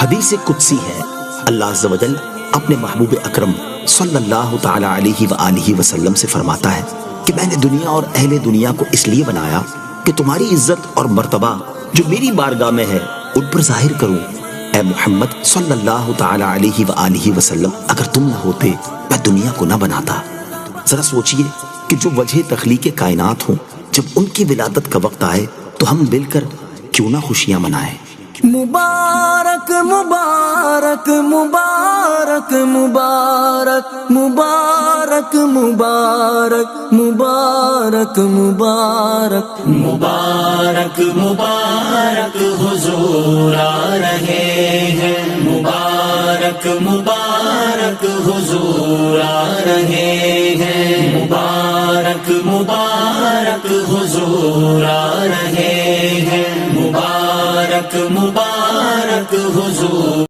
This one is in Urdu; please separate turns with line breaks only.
حدیث قدسی ہے، اللہ عز و جل اپنے محبوب اکرم صلی اللہ تعالی علیہ وآلہ وسلم سے فرماتا ہے کہ میں نے دنیا اور اہل دنیا کو اس لیے بنایا کہ تمہاری عزت اور مرتبہ جو میری بارگاہ میں ہے ان پر ظاہر کروں۔ اے محمد صلی اللہ تعالی علیہ وآلہ وسلم، اگر تم نہ ہوتے میں دنیا کو نہ بناتا۔ ذرا سوچئے کہ جو وجہ تخلیق کائنات ہوں، جب ان کی ولادت کا وقت آئے تو ہم مل کر کیوں نہ خوشیاں منائیں۔
مبارک مبارک مبارک مبارک مبارک مبارک مبارک مبارک
مبارک مبارک حضور آ رہے ہیں، مبارک مبارک حضور آ رہے ہیں، مبارک مبارک حضور آ رہے ہیں، مبارک مبارک حضور